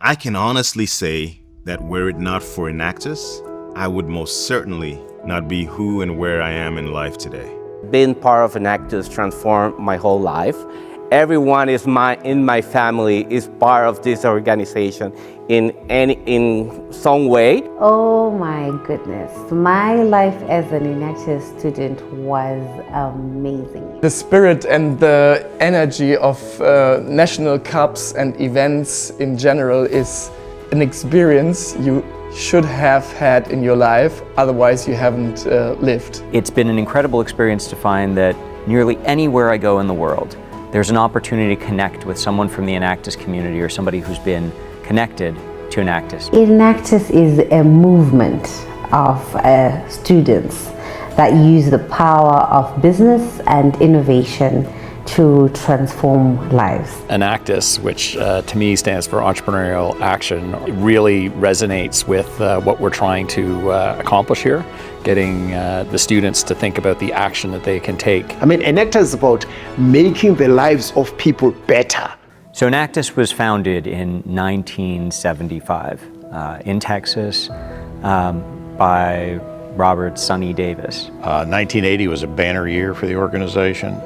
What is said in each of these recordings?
I can honestly say that were it not for Enactus, I would most certainly not be who and where I am in life today. Being part of Enactus transformed my whole life. Everyone in my family is part of this organization in some way. Oh my goodness, my life as an Enactus student was amazing. The spirit and the energy of national cups and events in general is an experience you should have had in your life, otherwise you haven't lived. It's been an incredible experience to find that nearly anywhere I go in the world, there's an opportunity to connect with someone from the Enactus community or somebody who's been connected to Enactus. Enactus is a movement of students that use the power of business and innovation to transform lives. Enactus, which to me stands for Entrepreneurial Action, really resonates with what we're trying to accomplish here, getting the students to think about the action that they can take. I mean, Enactus is about making the lives of people better. So Enactus was founded in 1975 in Texas by Robert Sonny Davis. 1980 was a banner year for the organization.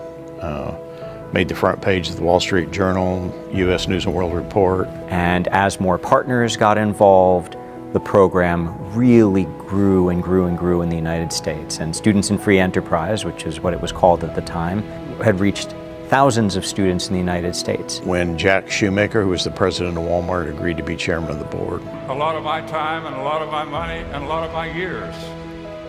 Made the front page of the Wall Street Journal, U.S. News and World Report. And as more partners got involved, the program really grew and grew and grew in the United States. And Students in Free Enterprise, which is what it was called at the time, had reached thousands of students in the United States. When Jack Shoemaker, who was the president of Walmart, agreed to be chairman of the board. A lot of my time and a lot of my money and a lot of my years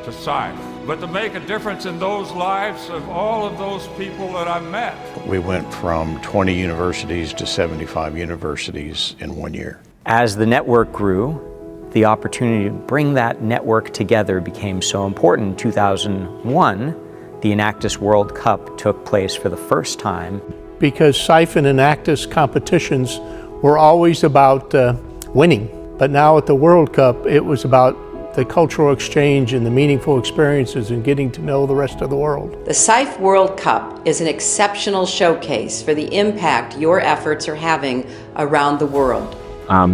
to Scythe, but to make a difference in those lives of all of those people that I met. We went from 20 universities to 75 universities in 1 year. As the network grew, the opportunity to bring that network together became so important. In 2001, the Enactus World Cup took place for the first time. Because Scythe and Enactus competitions were always about winning, but now at the World Cup, it was about the cultural exchange and the meaningful experiences and getting to know the rest of the world. The Scythe World Cup is an exceptional showcase for the impact your efforts are having around the world.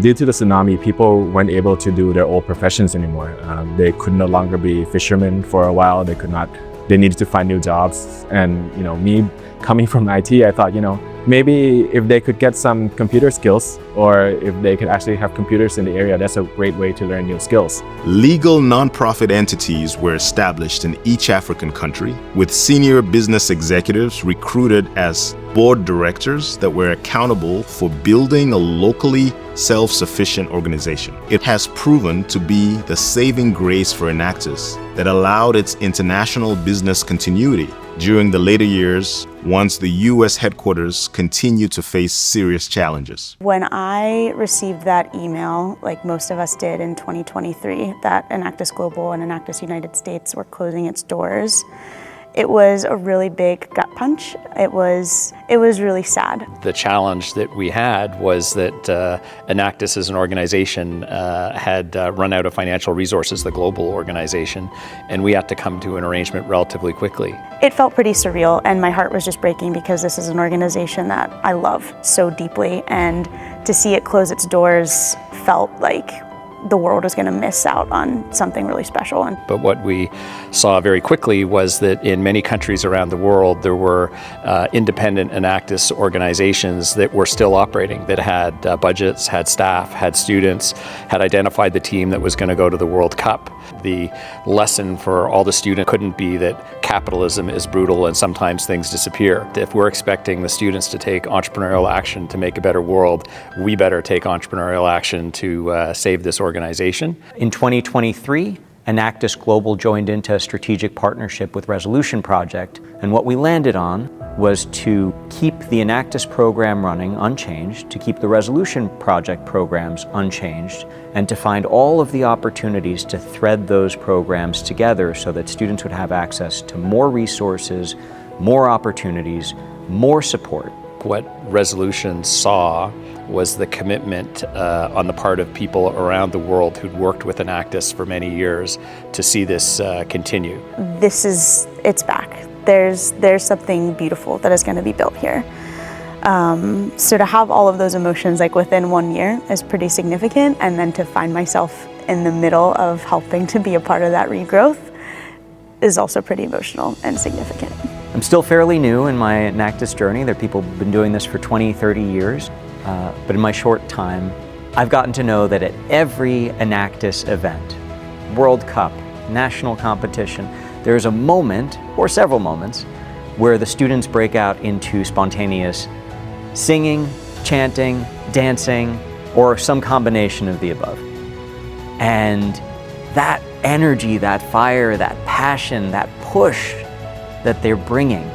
Due to the tsunami, people weren't able to do their old professions anymore. They could no longer be fishermen for a while. They needed to find new jobs. And me coming from IT, I thought, maybe if they could get some computer skills, or if they could actually have computers in the area, that's a great way to learn new skills. Legal nonprofit entities were established in each African country, with senior business executives recruited as board directors that were accountable for building a locally self-sufficient organization. It has proven to be the saving grace for Enactus that allowed its international business continuity during the later years, once the U.S. headquarters continued to face serious challenges. When I received that email, like most of us did in 2023, that Enactus Global and Enactus United States were closing its doors, it was a really big gut punch. It was really sad. The challenge that we had was that Enactus as an organization had run out of financial resources, the global organization, and we had to come to an arrangement relatively quickly. It felt pretty surreal, and my heart was just breaking because this is an organization that I love so deeply, and to see it close its doors felt like the world was going to miss out on something really special. But what we saw very quickly was that in many countries around the world, there were independent Enactus organizations that were still operating, that had budgets, had staff, had students, had identified the team that was going to go to the World Cup. The lesson for all the students couldn't be that capitalism is brutal and sometimes things disappear. If we're expecting the students to take entrepreneurial action to make a better world, we better take entrepreneurial action to save this organization. In 2023, Enactus Global joined into a strategic partnership with Resolution Project, and what we landed on was to keep the Enactus program running unchanged, to keep the Resolution Project programs unchanged, and to find all of the opportunities to thread those programs together so that students would have access to more resources, more opportunities, more support. What Resolution saw was the commitment on the part of people around the world who'd worked with Enactus for many years to see this continue. It's back. There's something beautiful that is going to be built here. So to have all of those emotions like within 1 year is pretty significant, and then to find myself in the middle of helping to be a part of that regrowth is also pretty emotional and significant. I'm still fairly new in my Enactus journey. There are people who've been doing this for 20, 30 years, but in my short time, I've gotten to know that at every Enactus event, World Cup, national competition, there's a moment, or several moments, where the students break out into spontaneous singing, chanting, dancing, or some combination of the above. And that energy, that fire, that passion, that push that they're bringing,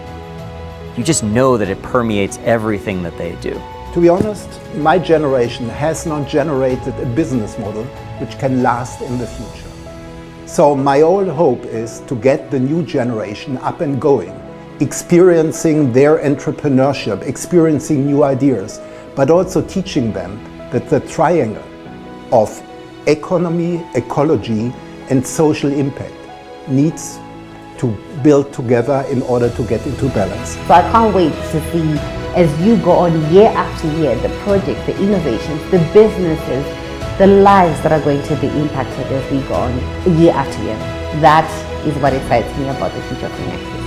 you just know that it permeates everything that they do. To be honest, my generation has not generated a business model which can last in the future. So my old hope is to get the new generation up and going, experiencing their entrepreneurship, experiencing new ideas, but also teaching them that the triangle of economy, ecology, and social impact needs to build together in order to get into balance. So I can't wait to see, as you go on year after year, the projects, the innovations, the businesses, the lives that are going to be impacted as we go on year after year. That is what excites me about the future of Enactus.